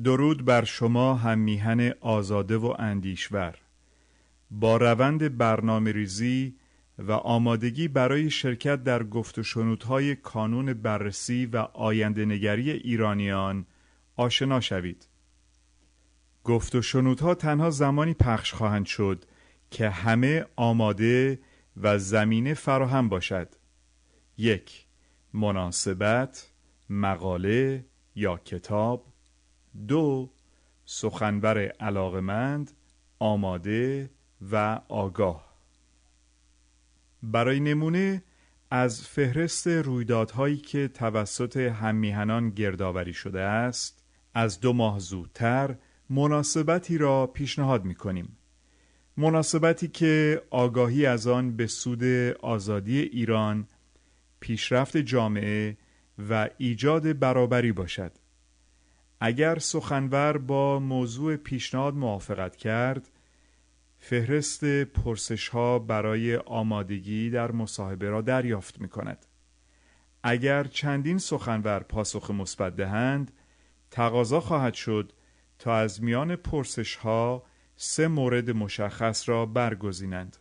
درود بر شما هم میهن آزاده و اندیشور. با روند برنامه ریزی و آمادگی برای شرکت در گفت و شنودهای کانون بررسی و آینده نگری ایرانیان آشنا شوید. گفت و شنودها تنها زمانی پخش خواهند شد که همه آماده و زمینه فراهم باشد. 1. مناسبت، مقاله یا کتاب. 2. سخنور علاقمند، آماده و آگاه. برای نمونه از فهرست رویدادهایی که توسط هممیهنان گردآوری شده است، از 2 ماه زودتر مناسبتی را پیشنهاد می‌کنیم. مناسبتی که آگاهی از آن به سود آزادی ایران، پیشرفت جامعه و ایجاد برابری باشد. اگر سخنور با موضوع پیشنهاد موافقت کرد، فهرست پرسش‌ها برای آمادگی در مصاحبه را دریافت می‌کند. اگر چندین سخنور پاسخ مثبت دهند، تقاضا خواهد شد تا از میان پرسش‌ها 3 مورد مشخص را برگزینند.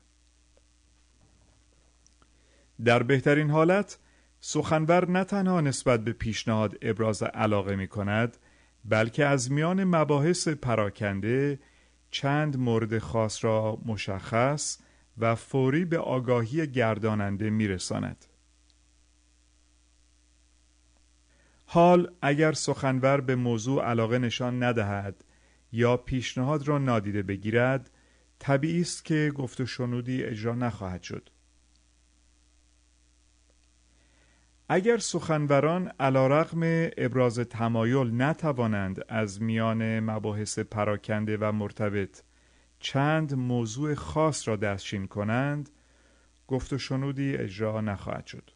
در بهترین حالت، سخنور نه تنها نسبت به پیشنهاد ابراز علاقه می‌کند، بلکه از میان مباحث پراکنده چند مورد خاص را مشخص و فوری به آگاهی گرداننده می‌رساند. حال اگر سخنور به موضوع علاقه نشان ندهد یا پیشنهاد را نادیده بگیرد، طبیعی است که گفت و شنودی اجرا نخواهد شد. اگر سخنوران علیرغم ابراز تمایل نتوانند از میان مباحث پراکنده و مرتبط چند موضوع خاص را دستچین کنند، گفت و شنودی اجرا نخواهد شد.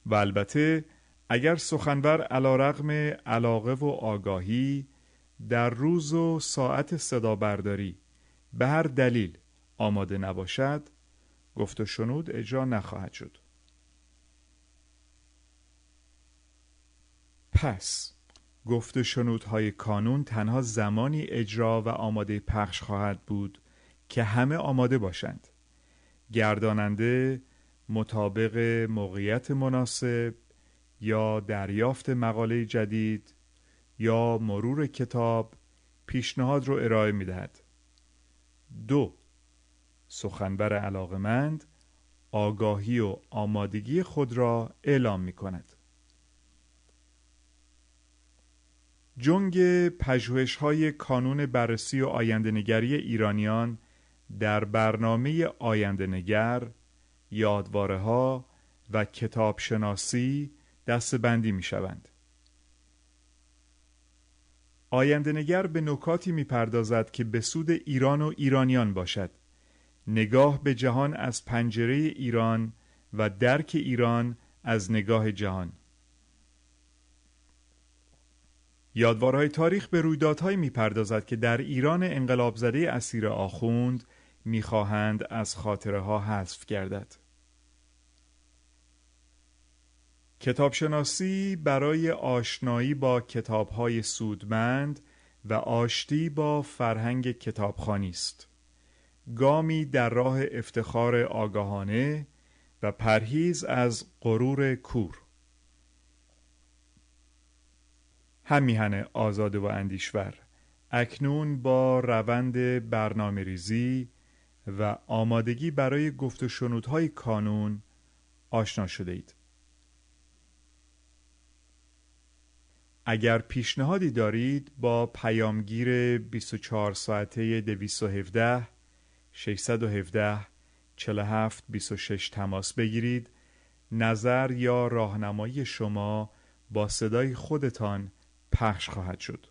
و البته اگر سخنور علیرغم علاقه و آگاهی در روز و ساعت صدا برداری به هر دلیل آماده نباشد، گفت و شنود اجرا نخواهد شد. پس گفت و شنودهای کانون تنها زمانی اجرا و آماده پخش خواهد بود که همه آماده باشند. گرداننده مطابق موقعیت مناسب یا دریافت مقاله جدید یا مرور کتاب پیشنهاد رو ارائه می دهد. 2. سخنور علاقمند آگاهی و آمادگی خود را اعلام می کند. جنگ پژوهش‌های کانون بررسی و آینده نگری ایرانیان در برنامه آینده نگر، یادواره‌ها و کتاب شناسی دسته‌بندی می‌شوند. آینده نگر به نکاتی می‌پردازد که به سود ایران و ایرانیان باشد. نگاه به جهان از پنجره ایران و درک ایران از نگاه جهان. یادوارهای تاریخ به رویدادهایی می‌پردازد که در ایران انقلاب‌زده اسیر آخوند می‌خواهند از خاطره‌ها حذف گردد. کتابشناسی برای آشنایی با کتاب‌های سودمند و آشتی با فرهنگ کتابخوانی است. گامی در راه افتخار آگاهانه و پرهیز از غرور کور. هم میهن آزاده و اندیشور، اکنون با روند برنامه ریزی و آمادگی برای گفت و شنودهای کانون آشنا شده اید. اگر پیشنهادی دارید با پیامگیر 24 ساعته 217 617 47 26 تماس بگیرید. نظر یا راهنمایی شما با صدای خودتان پخش خواهد شد.